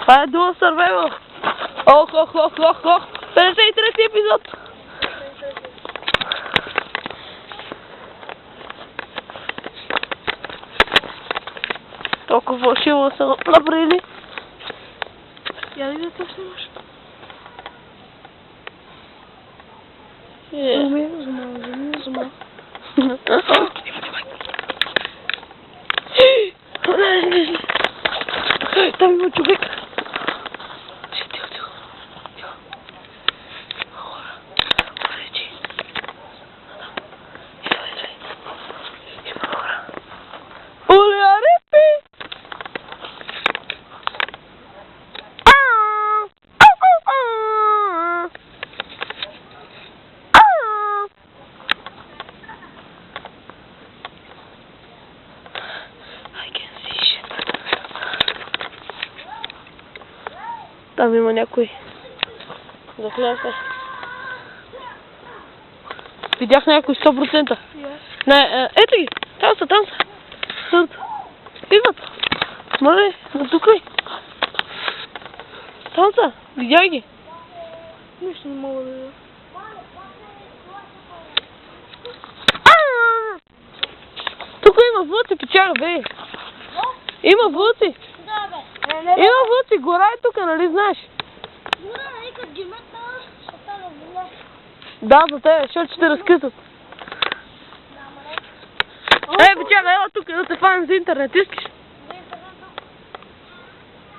Това е Dual Survival. Ох. 53-ти епизод. Толкова фалшиво са направили. Я ли да те снимаш? Зума. Там има човек. Тихо. Хора. Речи. Има хора. Оля, репи! Там има някой. Захляса. Видях някой 100%. Не, ето ги. Там са. Идват. Мале, натукай. Там са. Видях ги. Нищо не мога да видя. Тук има вълци, печага, бе. Има вълци. Да, бе. Има вълци, гора е тук, нали знаеш? Гора, нали като ги метна, ще стане вода. Да, за тебе, защото ще те разкъсат. Печага, ела тук да се фанем за интернет, искаш?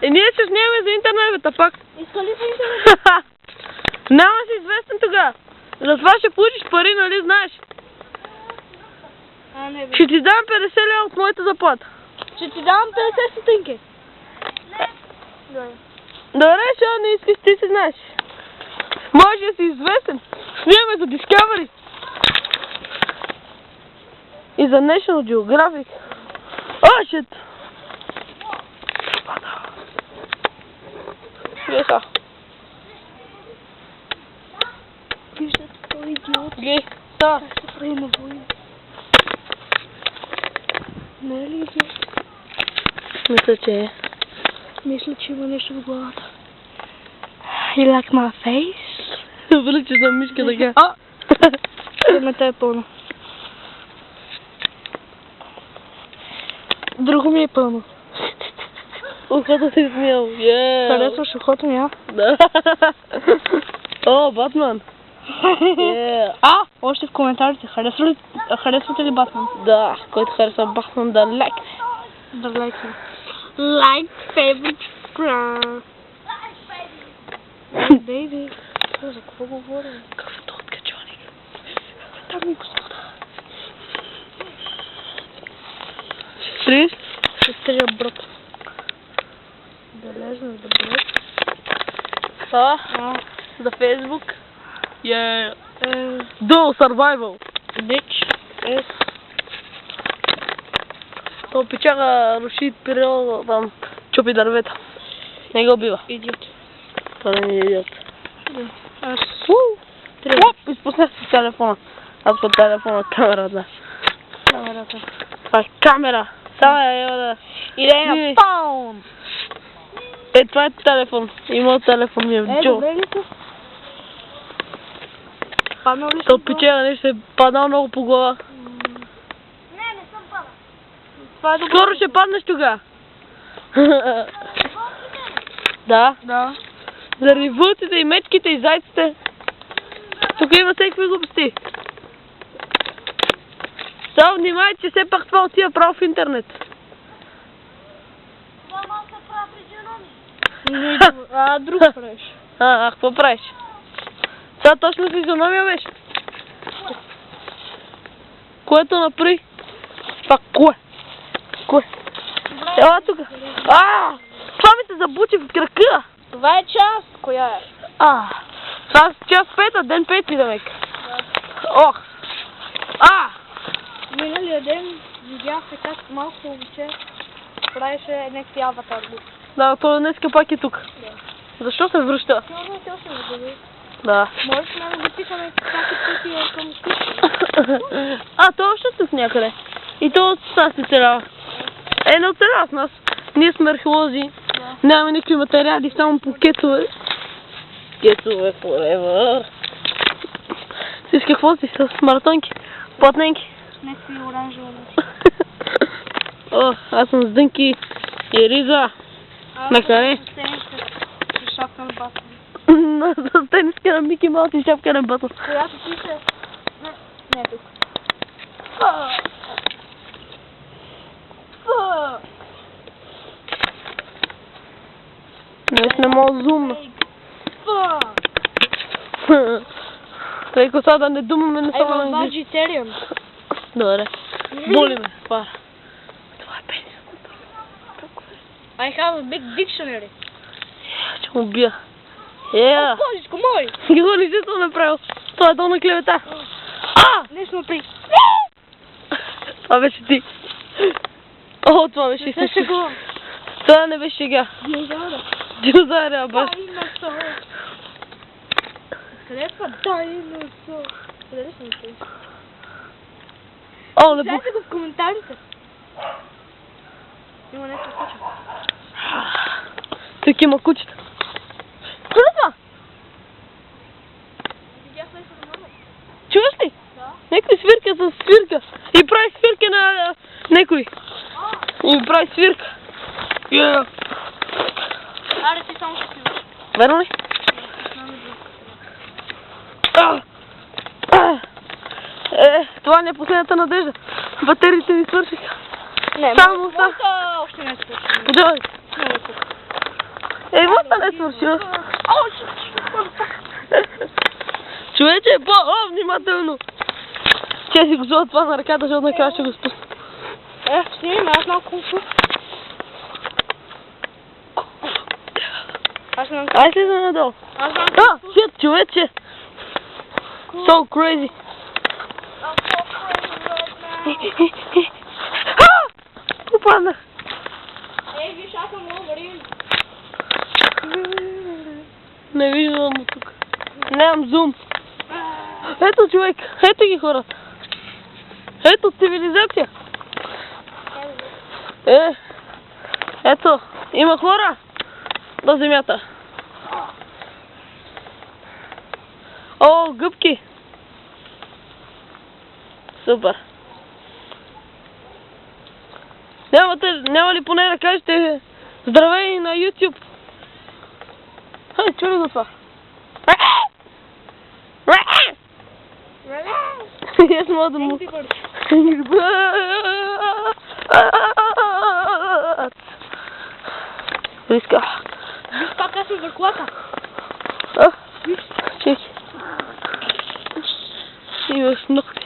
Ние ще снимаме за интернет, бе, пак. Иска ли за интернет? Няма си известен тогава. Затова ще получиш пари, нали знаеш? Не, бе. Ще ти дам 50 лева от моята заплата. Ще ти давам 50 стотинки. Добре, защото не искаш, ти си знаеш. Може да си известен. Снимаме за Discovery. И за National Geographic. О, shit! Гледа. Виждат този идиот. Глей, да. Как се прави на война. Не е ли идиот? Мисля, че е. Мисля, че има нещо в главата. You like my face? Връчи за мишка така. Името е пълно. Друго ми е пълно. Ухото си смял. Харесваш ухото ми, а? Да. О, Батман. Още в коментарите. Харесвате ли Батман? Да, който харесва Батман да лайкне. Да лайкне. Like, favorite, subscribe. Бейби. За какво говорим? Какъв е този качоник? Там ми господа. Три? Ще трия брат. Да лежна да брат. За Facebook. Dual Survival. Bitch. То печага руши периода там, чупи дървета. Не го убива. Идиот. Това не е идиот. Аз Изпуснах си телефона. Аз по телефона камерата. камерата. Това е камера. Само я да... Идея паун! Това е телефон. Има телефон ми е в джо. Добре ли си? Паднал ли си? То печага нещо е паднал много по глава. Не съм падал. Това е добре. Скоро ще паднеш тога. Да. Да. Заради вълците и мечките и зайците. Тук има всеки глупости. Само внимай, че все пак това отива право в интернет. Това малко се прави физиономия. Друг правиш. Какво правиш? Това точно физиономия беше. Което направи? Това кое? Ела тук. Това ми се забучи в крака. Това е част. Коя е? Това е част 5, ден 5 ми да века. Ох. Миналия ден видяхте как малко момиче правеше някакви аватар. Да, той днеска пак е тук. Да. Защо се връща? Сигурно те още не бъде. Да. Може да го питаме как е пъти към той още тук някъде. И то от нас не целява. Не оцелява с нас. Ние сме археолози. Нямаме никакви материали, само по кетове. Кетове forever. Си с какво си? С маратонки? Платненки? Някакви оранжева. О, аз съм с дънки и риза. На къде? С шапка на батъл. С тениска на Мики Маус и шапка на батъл. Когато ти се... Не, тук. Днес не мога да зумна. Тъй сега да не думаме не само на Ей, английски. vegetarian. Добре. Боли ме, пара. Това е пенис. I have a big dictionary. Ще му бия. Ея! Божичко мой! Какво не си това направил? Това е долна клевета. Нещо при... Това беше ти. О, това беше Не се истински. шегувам. Това не беше шега. Динозавъра. Динозавъра, баш. Динозавър. Къде е това? Динозавър. Къде ли съм той? О, не бух. Пишете го в коментарите. Има нещо куче. Тук има кучета. Какво е това? Видях нещо на мама. Чуваш ли? Да. Некой свирка с свирка. И прави свирка на некой. И прави свирка. Yeah. Аре, ти само ще си върши. Верно ли? Това не е последната надежда. Батериите ни свършиха. Не, Само моята още не е свършила. Подавай. Много е тук. Моята не е свършила. Човече, по-внимателно. Че си го взела това на ръката, защото накрая ще го спусна. Сними ме, аз малко кулсу. Аз нямам Ай слиза надолу. Аз нямам кулсу. Shit, човече. So crazy. Попаднах. Ей, виж, аз съм много рин. Не виждам му тук. Нямам зум. Ето човек, ето ги хората. Ето цивилизация. Ето, има хора на земята. О, гъбки. Супер. Няма ли поне да кажете здравей на YouTube? Хай, чули го това. Аз мога да му... Риска. Виж пак аз съм върхлата. Чекай. Имаш ногти.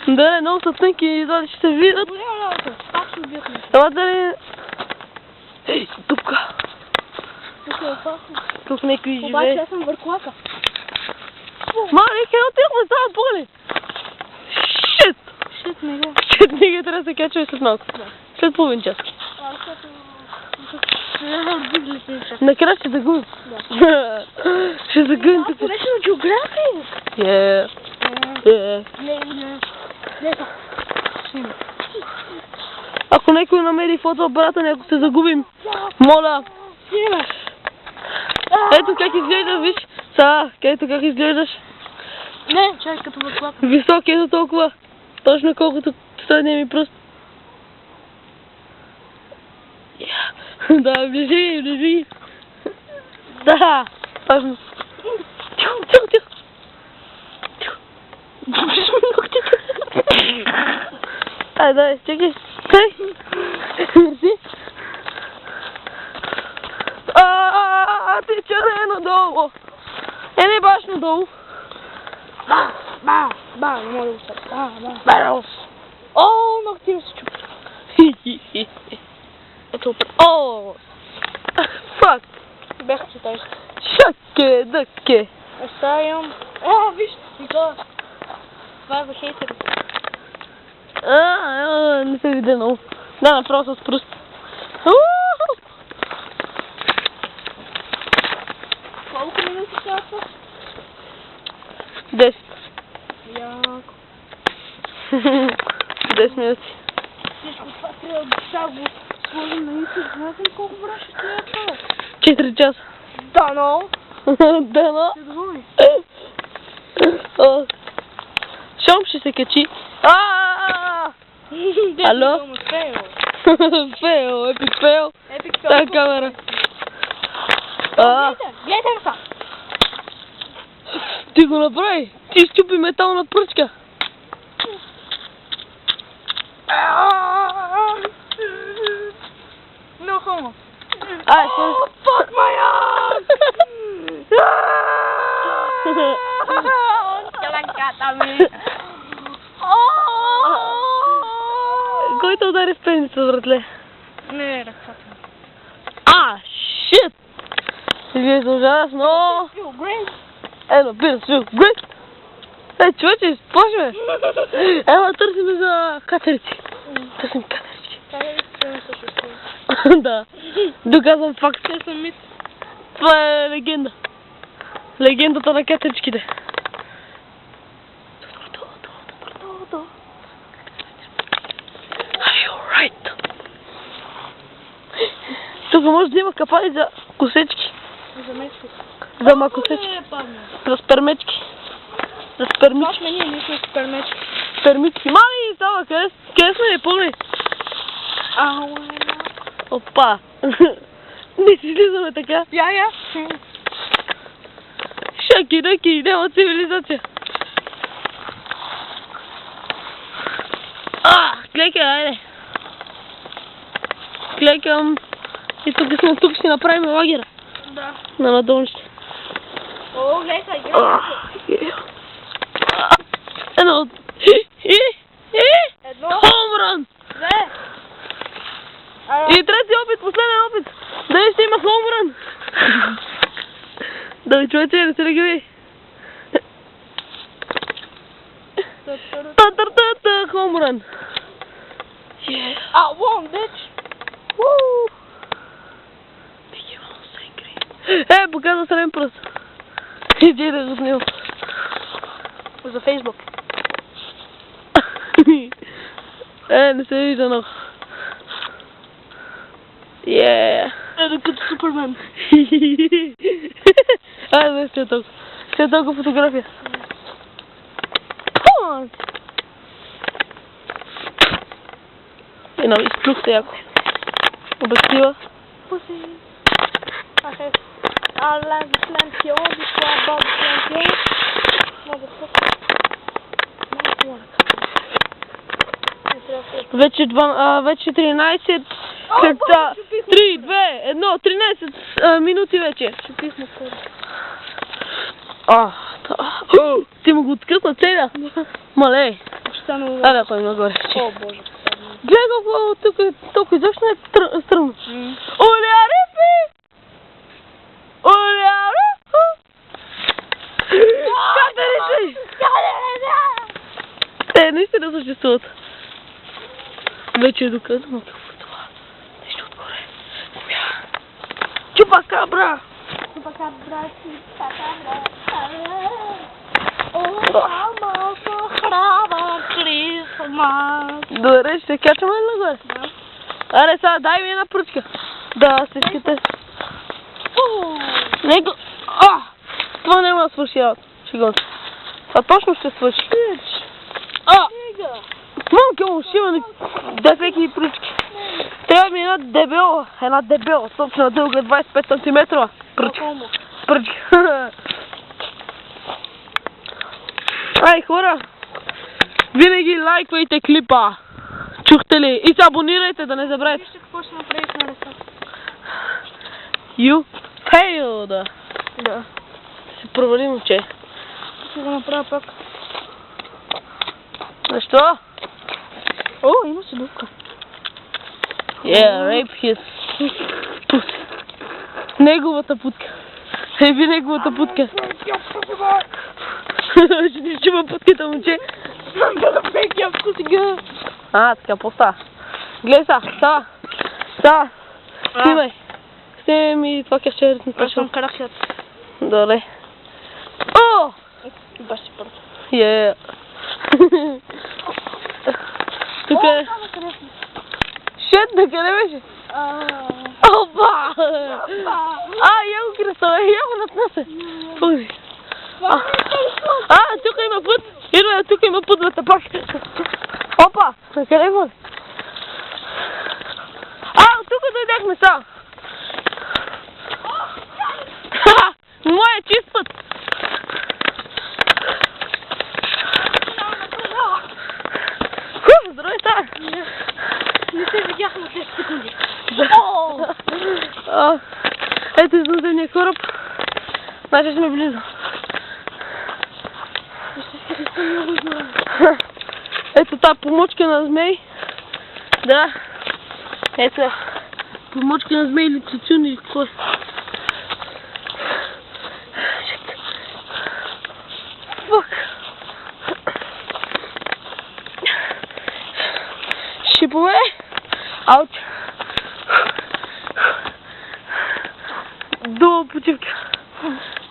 Да, много са тънки и дали ще се видят. Голяма работа. Пак ще убият ме. Ама дали... Ей, дупка. Тук е опасно. Тук някой Обаче живее. аз съм върхлата. Мали, къде отихме? Става боли. Шит! Шит, не го. Шит, не ги трябва да се качваме след малко. След половин час. Накрая ще загубим. Да. Ще загубим тук. Порече на география. Не, снима. Ако някой намери фотоапарата ни, ако се загубим, моля. Снима. Ето как изглеждаш, виж. Ето как изглеждаш. Не, чай като върхлата. Висок, ето толкова. Точно колкото средния ми пръст. Да, ближи. Да, точно. Тихо. Дай, чекай. Мерси. Ти червено долу. Не баш надолу. Ба, не мога да го сърта. Баро. О, ногти ми се чупи. Ето опът. О! Фак! Бяха че той. Шаке, дъке. Оставям. Виж, Никола. Това е за хейтерите. Не се видя много. Да, направо с пръст. Колко минути са това? 10. Яко. 10 минути. Всичко това трябва да го сложим на Знам колко време ще стоя това. 4 часа. Да, но. Да, но. Ще доволни. Шом ще се качи. Ало? Фейл, епик фейл. Та камера. Гледайте ме са. Ти го направи. Ти щупи метална пръчка. Много хубаво. Ай, Fuck my ass! Каланката ми. Кой те удари в пеница, братле? Не, ръката ми. Шит! Изглежда ужасно. Ено, бира, свил, грейт! Човече, сплаши ме! Ела, търсиме за катерици. Търсим катерици. Да. Доказвам факт. Те са мит. Това е легенда. Легендата на катеричките. Are you right? Тук може да има капани за косечки. За мечки. За макосечки. За спермечки. За спермички. Сме ние сме спермечки. Спермички. Мами, става, къде сме, не помни? Опа. Не си слизаме така. Я. Шаки-ръки, няма цивилизация. Клека, айде. Клекам. И тук ще направим лагера. Да. На надолнище. О, гледай, Едно. Едно. Хоумран! Две. И трети опит, последен опит. Дали ще има хоумран? Да ви човече, не се ли гиви? Та-та-та-та, хоумран. Won, bitch. Woo! Показва среден пръст. Иди да го снимам. За Фейсбук. Не се вижда много. Ето като Супермен. Не сте толкова. Сте толкова фотография. Едно, изплюхте яко. Обектива. Pussy. Ach, Lampion, die Frau Bob Lampion. Вече 13, след 3, 2, 1, 13 минути вече. Ти му го откъсна целя? Мале. Аля, кой нагоре. О, боже. Гледай колко тук е толкова изобщо не е стръмно. Олярепи! Олярепи! Катерици! Те наистина съществуват. Вече е доказано какво е това. Нещо отгоре. Чупакабра! Чупакабра, чупакабра. О, малко храбър Крисмас. Добре, ще се качаме ли нагоре? Да. Аре, сега дай ми една пръчка. Да, се ските. Него... Това няма да свърши работа. Шегон. Това точно ще свърши. Малко му ще има дефеки пръчки. Трябва ми една дебела, собствена дълга 25 см. Пръчка. Ай, хора! Винаги лайквайте клипа. Чухте ли? И се абонирайте, да не забравяйте. Вижте какво ще направиш на ръката. You failed. Да. Се провали, момче. Ще го направя пак. Защо? О, има си дупка. Rape his pussy. Неговата путка. Еби неговата путка. Ще ти чува путката, момче. Така, по-става. Гледай става. Снимай. Снимай ми това кешче. Аз съм карахят. Добре. Баш си първо. Тук е... Шет, на къде беше? Опа! Я го кръстава, я го наднесе. Пълзи. Тук има път. Ирве, тук има път да те пак. Опа! На къде води? Тук дойдахме са. Моя чист път. Здравей, са. Не се видяхме след секунди. Ето извънземния кораб. Значи сме близо. Ето тази помочка на змей. Да. Ето. Помочка на змей или цицун или какво е. Фак. Шипове. Ауч. Долу почивка.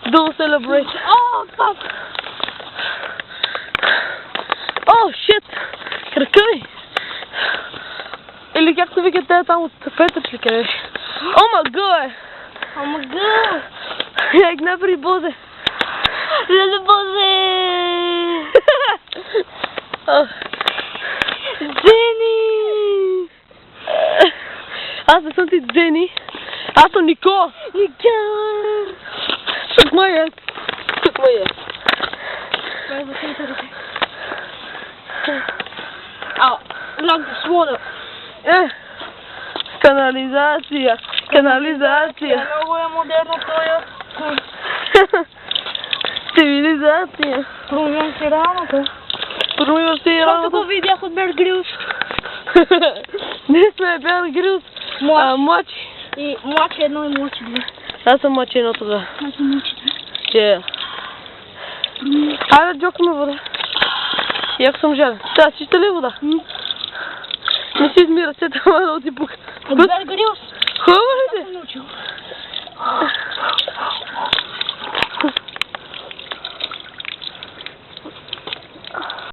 Долу celebration. Фак. Шит! Крака ми! Или както викат те там от Петър ли къде? Омага! Як напри бозе! Леле бозе! Джени! Аз не съм ти Джени. Аз съм Нико! Сук моя! Сук моя! Това е за сенсорите. Лак да свода. Канализация! Канализация! Много е модерно тоя. Цивилизация! Промивам си раната. Промиваш си Защото раната. го видях от Бер Грилс. Ние сме Бер Грилс. Младши. И младши едно и младши две. Аз съм младши едното, да. Аз съм младши две. Че. Айде, джокаме вода. И ако съм жален. Сега, чиста ли е вода? Не си изми ръцете, ама да ти пука. От Бер Грилс. Хубаво ли Аз ти? съм научил.